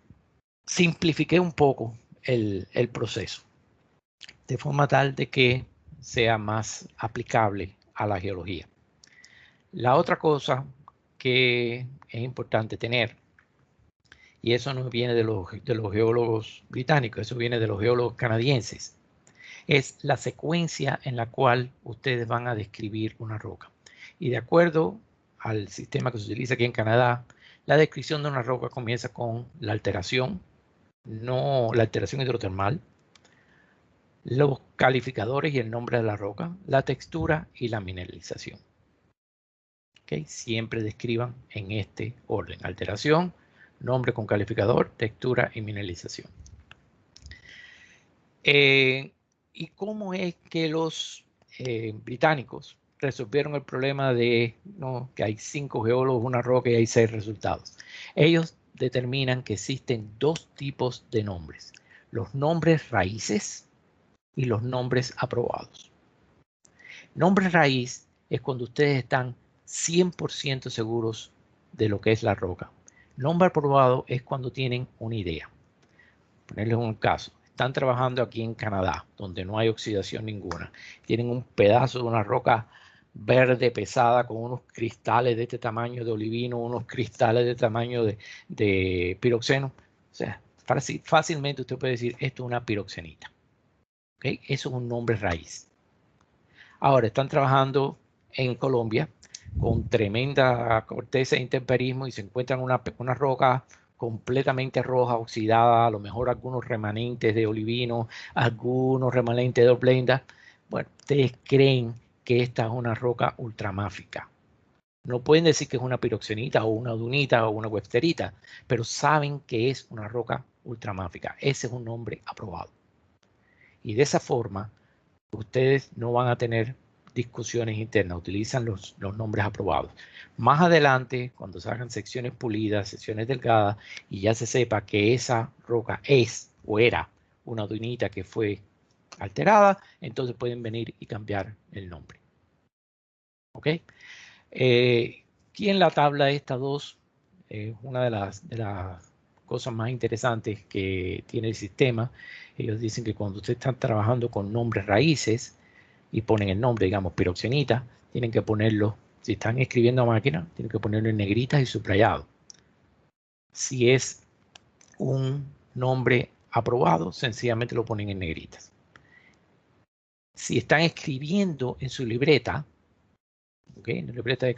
simplifiqué un poco el proceso, de forma tal de que sea más aplicable a la geología. La otra cosa que es importante tener, y eso no viene de los geólogos británicos, eso viene de los geólogos canadienses, es la secuencia en la cual ustedes van a describir una roca. Y de acuerdo al sistema que se utiliza aquí en Canadá, la descripción de una roca comienza con la alteración, la alteración hidrotermal, los calificadores y el nombre de la roca, la textura y la mineralización. ¿Okay? Siempre describan en este orden: alteración, nombre con calificador, textura y mineralización. ¿Y cómo es que los británicos resolvieron el problema de que hay 5 geólogos, una roca y hay 6 resultados? Ellos determinan que existen 2 tipos de nombres: los nombres raíces y los nombres aprobados. Nombre raíz es cuando ustedes están 100% seguros de lo que es la roca. Nombre aprobado es cuando tienen una idea. Ponerles un caso. Están trabajando aquí en Canadá, donde no hay oxidación ninguna. Tienen un pedazo de una roca verde pesada con unos cristales de este tamaño de olivino, unos cristales de tamaño de piroxeno. O sea, fácilmente usted puede decir, esto es una piroxenita. ¿Okay? Eso es un nombre raíz. Ahora están trabajando en Colombia con tremenda corteza e intemperismo y se encuentran una roca completamente roja, oxidada, a lo mejor algunos remanentes de olivino, algunos remanentes de oblenda. Bueno, ustedes creen que esta es una roca ultramáfica. No pueden decir que es una piroxenita o una dunita o una websterita, pero saben que es una roca ultramáfica. Ese es un nombre aprobado. Y de esa forma ustedes no van a tener discusiones internas, utilizan los nombres aprobados. Más adelante, cuando se hagan secciones pulidas, secciones delgadas, y ya se sepa que esa roca es o era una dunita que fue alterada, entonces pueden venir y cambiar el nombre. ¿Ok? Aquí en la tabla esta 2, una de las cosas más interesantes que tiene el sistema, ellos dicen que cuando ustedes están trabajando con nombres raíces y ponen el nombre, digamos, piroxenita, tienen que ponerlo, si están escribiendo a máquina, tienen que ponerlo en negritas y subrayado. Si es un nombre aprobado, sencillamente lo ponen en negritas. Si están escribiendo en su libreta, ¿okay? En la libreta de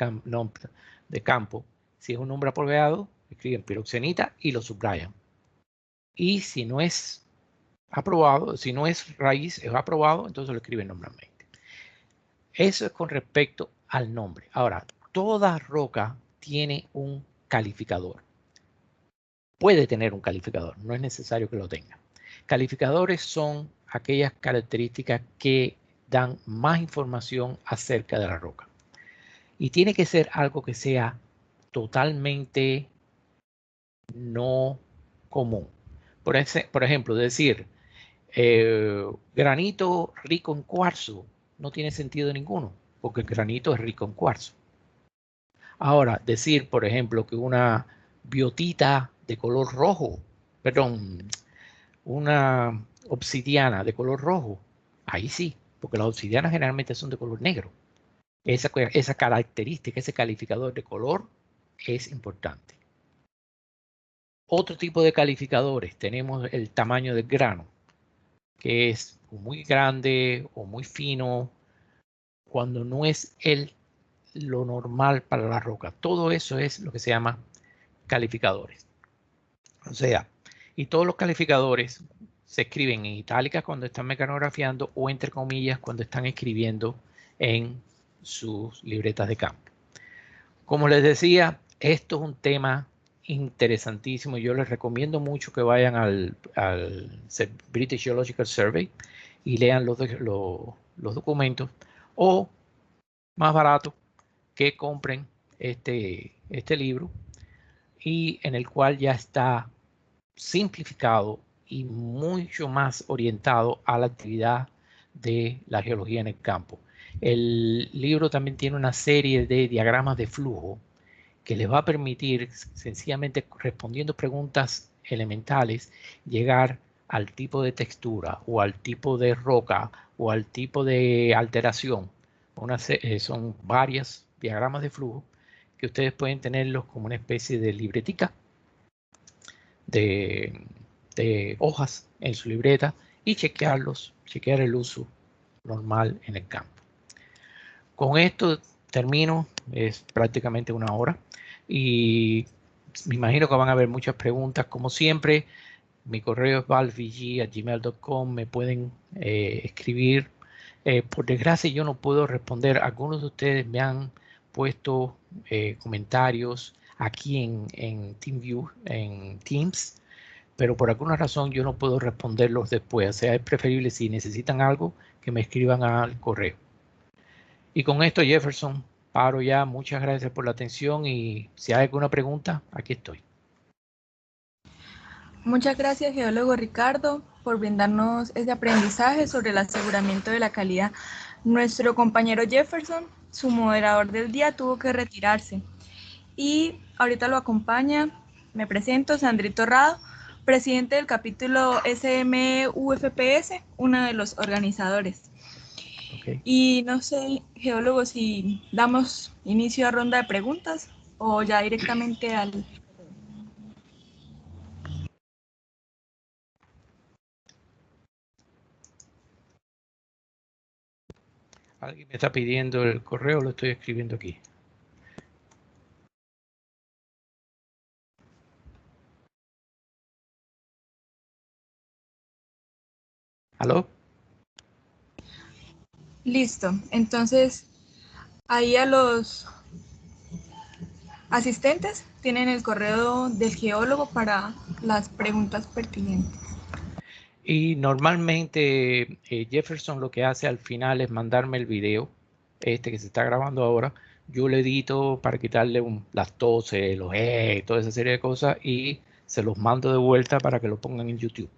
campo, si es un nombre aprobado, escriben piroxenita y lo subrayan. Y si no es aprobado, si no es raíz, es aprobado, entonces lo escriben normalmente. Eso es con respecto al nombre. Ahora, toda roca tiene un calificador. Puede tener un calificador, no es necesario que lo tenga. Calificadores son aquellas características que dan más información acerca de la roca. Y tiene que ser algo que sea totalmente no común. Por ejemplo, decir granito rico en cuarzo no tiene sentido ninguno, porque el granito es rico en cuarzo. Ahora, decir, por ejemplo, que una biotita de color rojo, perdón, una obsidiana de color rojo, ahí sí, porque las obsidianas generalmente son de color negro. Esa característica, ese calificador de color es importante. Otro tipo de calificadores, tenemos el tamaño del grano, que es muy grande o muy fino, cuando no es lo normal para la roca. Todo eso es lo que se llama calificadores. O sea, y todos los calificadores se escriben en itálica cuando están mecanografiando o entre comillas cuando están escribiendo en sus libretas de campo. Como les decía, esto es un tema interesantísimo. Yo les recomiendo mucho que vayan al British Geological Survey y lean los documentos, o más barato, que compren este libro, y en el cual ya está simplificado y mucho más orientado a la actividad de la geología en el campo. El libro también tiene una serie de diagramas de flujo que les va a permitir, sencillamente respondiendo preguntas elementales, llegar al tipo de textura o al tipo de roca o al tipo de alteración. Son varios diagramas de flujo que ustedes pueden tenerlos como una especie de libretica de hojas en su libreta y chequear el uso normal en el campo. Con esto termino, es prácticamente una hora y me imagino que van a haber muchas preguntas. Como siempre, mi correo es valvg@gmail.com, me pueden escribir. Por desgracia yo no puedo responder. Algunos de ustedes me han puesto comentarios aquí en TeamView, en Teams, pero por alguna razón yo no puedo responderlos después. O sea, es preferible, si necesitan algo, que me escriban al correo. Y con esto, Jefferson, paro ya. Muchas gracias por la atención y si hay alguna pregunta, aquí estoy. Muchas gracias, geólogo Ricardo, por brindarnos ese aprendizaje sobre el aseguramiento de la calidad. Nuestro compañero Jefferson, su moderador del día, tuvo que retirarse. Y ahorita lo acompaña, me presento, Sandrito Rado, presidente del capítulo SMUFPS, uno de los organizadores. Okay. Y no sé, geólogo, si damos inicio a ronda de preguntas o ya directamente al... Alguien me está pidiendo el correo, lo estoy escribiendo aquí. ¿Aló? Listo, entonces ahí a los asistentes tienen el correo del geólogo para las preguntas pertinentes. Y normalmente Jefferson lo que hace al final es mandarme el video, este que se está grabando ahora. Yo lo edito para quitarle las toses, los toda esa serie de cosas y se los mando de vuelta para que lo pongan en YouTube.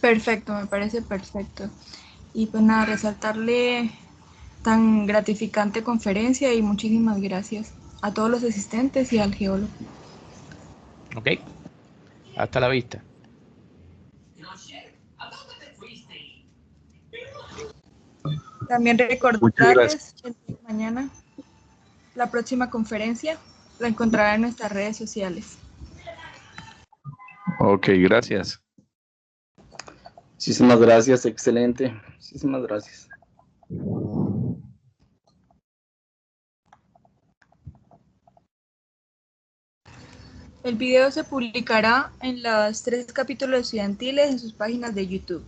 Perfecto, me parece perfecto. Y pues nada, resaltarle tan gratificante conferencia y muchísimas gracias a todos los asistentes y al geólogo. Ok, hasta la vista. También recordarles que mañana la próxima conferencia la encontrarán en nuestras redes sociales. Ok, gracias. Muchísimas gracias, excelente. Muchísimas gracias. El video se publicará en los 3 capítulos estudiantiles en sus páginas de YouTube.